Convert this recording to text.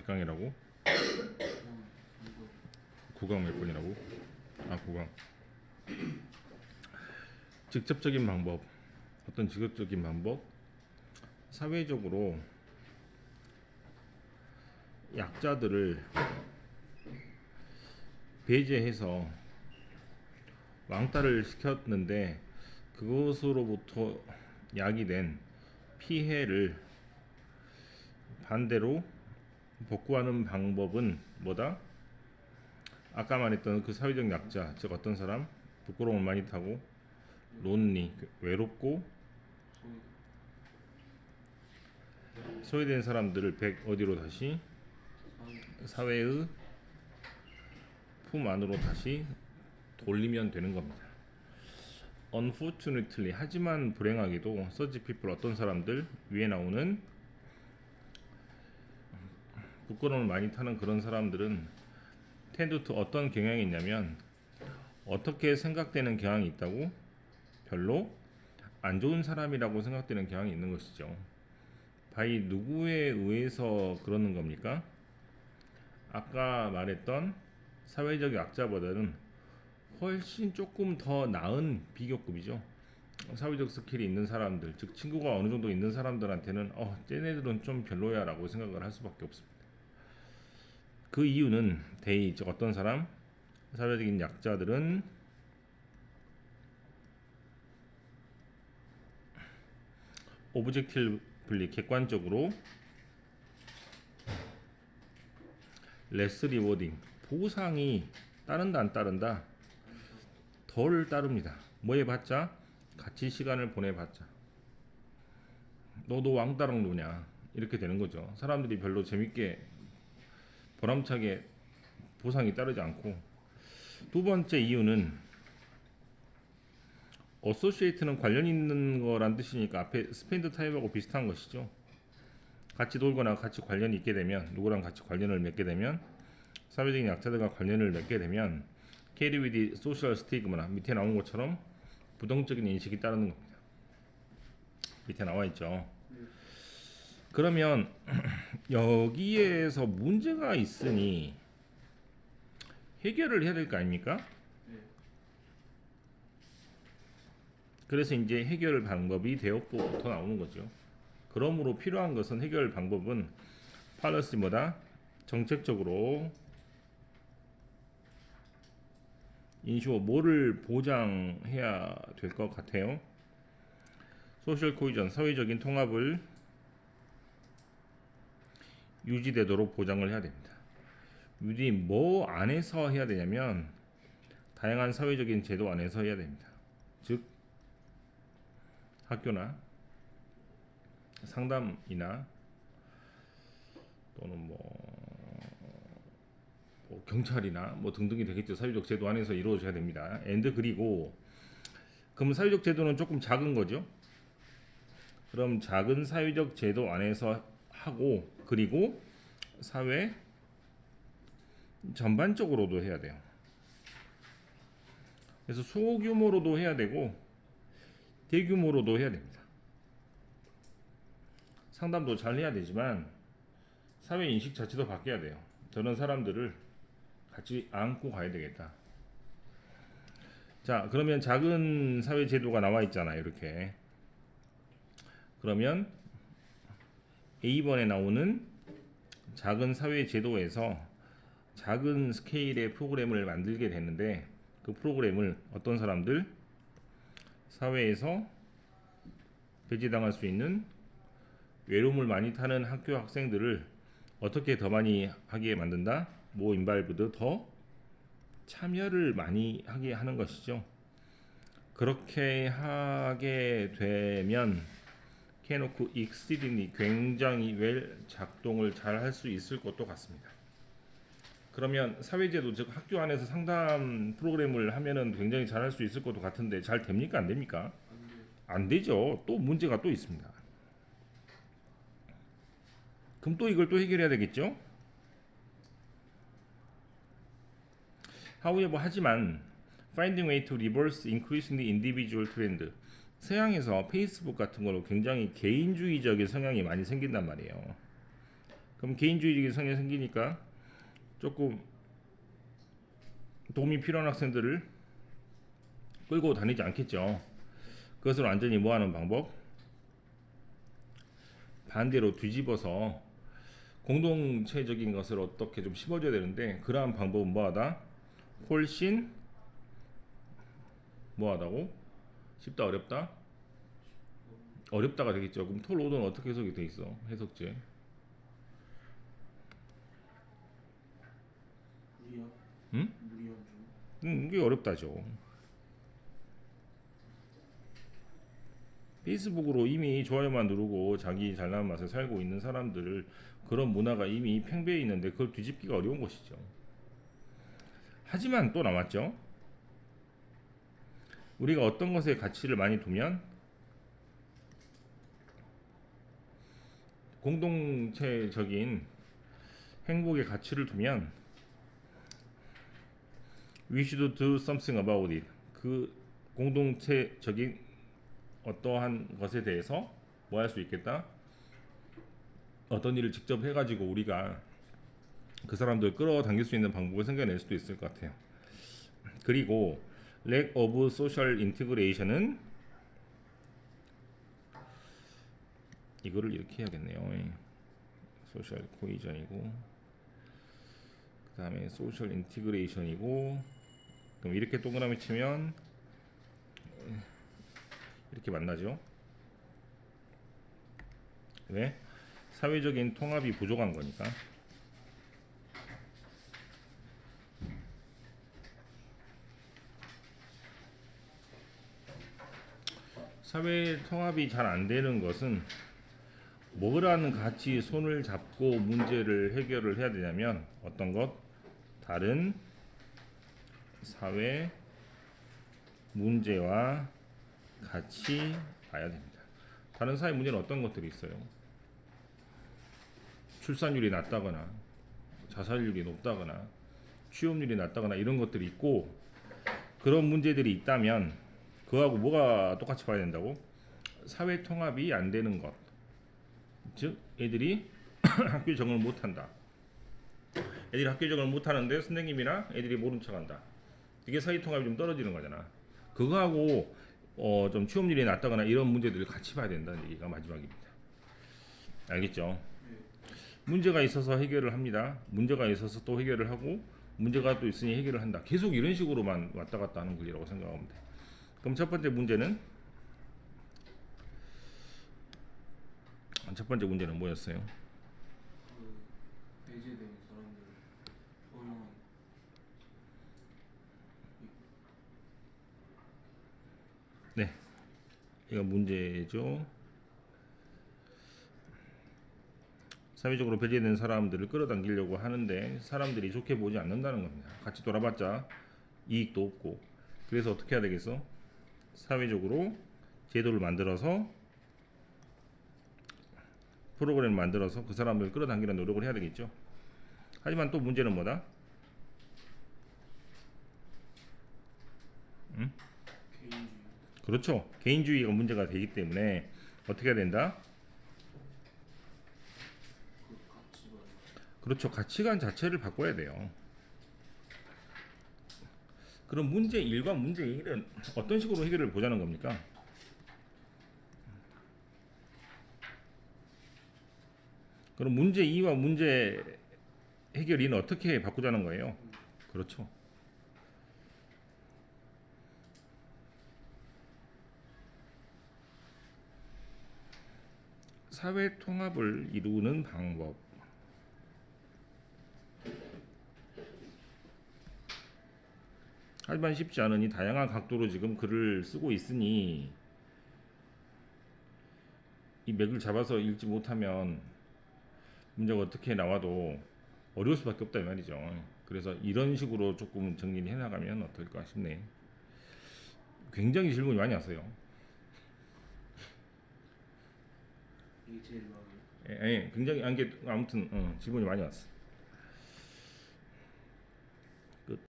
몇 강이라고? 9강 몇 번이라고? 아 9강. 직접적인 방법. 어떤 직접적인 방법? 사회적으로 약자들을 배제해서 왕따를 시켰는데 그것으로부터 야기된 피해를 반대로 복구하는 방법은 뭐다? 아까 말했던 그 사회적 약자, 즉 어떤 사람? 부끄러움을 많이 타고 론리, 외롭고 소외된 사람들을 어디로 다시 사회의 품 안으로 다시 돌리면 되는 겁니다. Unfortunately, 하지만 불행하게도 such people, 어떤 사람들, 위에 나오는 부끄러움을 많이 타는 그런 사람들은 tend to 어떤 경향이 있냐면 어떻게 생각되는 경향이 있다고? 별로 안 좋은 사람이라고 생각되는 경향이 있는 것이죠. by 누구에 의해서 그러는 겁니까? 아까 말했던 사회적 약자보다는 훨씬 조금 더 나은 비교급이죠. 사회적 스킬이 있는 사람들, 즉 친구가 어느 정도 있는 사람들한테는 쟤네들은 좀 별로야 라고 생각을 할 수밖에 없습니다. 그 이유는 they, 즉 어떤 사람, 사회적인 약자들은 오브젝티브리, 객관적으로 less rewarding, 보상이 따른다 안 따른다? 덜 따릅니다. 뭐 해봤자? 같이 시간을 보내봤자 너도 왕따랑 노냐 이렇게 되는 거죠. 사람들이 별로 재밌게 보람차게 보상이 따르지 않고. 두 번째 이유는 associate는 관련 있는 거란 뜻이니까 앞에 spend time하고 비슷한 것이죠. 같이 놀거나 같이 관련이 있게 되면, 누구랑 같이 관련을 맺게 되면, 사회적인 약자들과 관련을 맺게 되면 carry with social stigma, 밑에 나온 것처럼 부정적인 인식이 따르는 겁니다. 밑에 나와 있죠. 그러면 여기에서 문제가 있으니 해결을 해야 될 거 아닙니까? 그래서 이제 해결 방법이 대업부터 나오는 거죠. 그러므로 필요한 것은, 해결 방법은 policy 뭐다? 정책적으로 인슈어, 뭐를 보장해야 될 것 같아요? 소셜 코이전, 사회적인 통합을 유지되도록 보장을 해야 됩니다. 유지 뭐 안에서 해야 되냐면 다양한 사회적인 제도 안에서 해야 됩니다. 즉 학교나 상담이나 또는 뭐 경찰이나 뭐 등등이 되겠죠. 사회적 제도 안에서 이루어져야 됩니다. 그리고 그럼 사회적 제도는 조금 작은 거죠. 그럼 작은 사회적 제도 안에서 하고, 그리고 사회 전반적으로도 해야 돼요. 그래서 소규모로도 해야 되고 대규모로도 해야 됩니다. 상담도 잘 해야 되지만 사회 인식 자체도 바뀌어야 돼요. 저런 사람들을 같이 안고 가야 되겠다. 자, 그러면 작은 사회 제도가 나와 있잖아요. 이렇게. 그러면 A번에 나오는 작은 사회 제도에서 작은 스케일의 프로그램을 만들게 되는데, 그 프로그램을 어떤 사람들, 사회에서 배제당할 수 있는 외로움을 많이 타는 학교 학생들을 어떻게 더 많이 하게 만든다? 뭐 인발브드, 더 참여를 많이 하게 하는 것이죠. 그렇게 하게 되면 캐놓고 exceedingly, 굉장히 웰 작동을 잘 할 수 있을 것도 같습니다. 그러면 사회제도, 즉 학교 안에서 상담 프로그램을 하면은 굉장히 잘 할 수 있을 것도 같은데 잘 됩니까? 안 됩니까? 안 되죠. 또 문제가 또 있습니다. 그럼 또 이걸 또 해결해야 되겠죠? However, 하지만 finding way to reverse increasingly individual trend, 서양에서 페이스북 같은 걸로 굉장히 개인주의적인 성향이 많이 생긴단 말이에요. 그럼 개인주의적인 성향이 생기니까 조금 도움이 필요한 학생들을 끌고 다니지 않겠죠. 그것을 완전히 뭐하는 방법? 반대로 뒤집어서 공동체적인 것을 어떻게 좀 심어줘야 되는데, 그러한 방법은 뭐하다? 훨씬 뭐하다고? 쉽다, 어렵다? 어렵다가 되겠죠. 그럼 톨5는 어떻게 해석이 돼 있어? 해석제. 무리한 응? 무리한 이게 어렵다죠. 페이스북으로 이미 좋아요만 누르고 자기 잘난 맛에 살고 있는 사람들, 그런 문화가 이미 팽배해 있는데 그걸 뒤집기가 어려운 것이죠. 하지만 또 남았죠. 우리가 어떤 것에 가치를 많이 두면, 공동체적인 행복의 가치를 두면 we should do something about it. 그 공동체적인 어떠한 것에 대해서 뭐 할 수 있겠다? 어떤 일을 직접 해가지고 우리가 그 사람들 끌어당길 수 있는 방법을 생각낼 수도 있을 것 같아요. 그리고 lack of social integration은 이거를 이렇게 해야겠네요. 소셜 코이전이고, 그 다음에 소셜 인티그레이션이고, 그럼 이렇게 동그라미 치면 이렇게 만나죠. 왜? 사회적인 통합이 부족한 거니까. 사회 통합이 잘 안 되는 것은 뭐라는 같이 손을 잡고 문제를 해결을 해야 되냐면, 어떤 것? 다른 사회 문제와 같이 봐야 됩니다. 다른 사회 문제는 어떤 것들이 있어요? 출산율이 낮다거나 자살률이 높다거나 취업률이 낮다거나 이런 것들이 있고, 그런 문제들이 있다면 그거하고 뭐가 똑같이 봐야 된다고? 사회 통합이 안 되는 것, 즉 애들이 학교 적응을 못한다. 애들이 학교 적응을 못하는데 선생님이나 애들이 모른 척한다. 이게 사회 통합이 좀 떨어지는 거잖아. 그거하고 좀 취업률이 낮다거나 이런 문제들을 같이 봐야 된다는 얘기가 마지막입니다. 알겠죠? 문제가 있어서 해결을 합니다. 문제가 있어서 또 해결을 하고, 문제가 또 있으니 해결을 한다. 계속 이런 식으로만 왔다 갔다 하는 글이라고 생각하면 돼. 그럼 첫 번째 문제는 뭐였어요? 그 배제된 사람들 허용한 네, 이거 문제죠. 사회적으로 배제된 사람들을 끌어당기려고 하는데 사람들이 좋게 보지 않는다는 겁니다. 같이 돌아봤자 이익도 없고. 그래서 어떻게 해야 되겠어? 사회적으로 제도를 만들어서, 프로그램을 만들어서 그 사람들을 끌어당기는 노력을 해야 되겠죠. 하지만 또 문제는 뭐다? 응? 개인주의. 그렇죠. 개인주의가 문제가 되기 때문에 어떻게 해야 된다? 그 가치가 그렇죠. 가치관 자체를 바꿔야 돼요. 그럼 문제 1과 문제 2는 어떤 식으로 해결을 보자는 겁니까? 그럼 문제 2와 문제 해결 2는 어떻게 바꾸자는 거예요? 그렇죠. 사회 통합을 이루는 방법. 하지만 쉽지 않으니 다양한 각도로 지금 글을 쓰고 있으니 이 맥을 잡아서 읽지 못하면 문제가 어떻게 나와도 어려울 수밖에 없다 이 말이죠. 그래서 이런 식으로 조금 정리를 해나가면 어떨까 싶네. 굉장히 질문이 많이 왔어요. 이게 제일 많아요. 굉장히 아무튼 질문이 많이 왔어.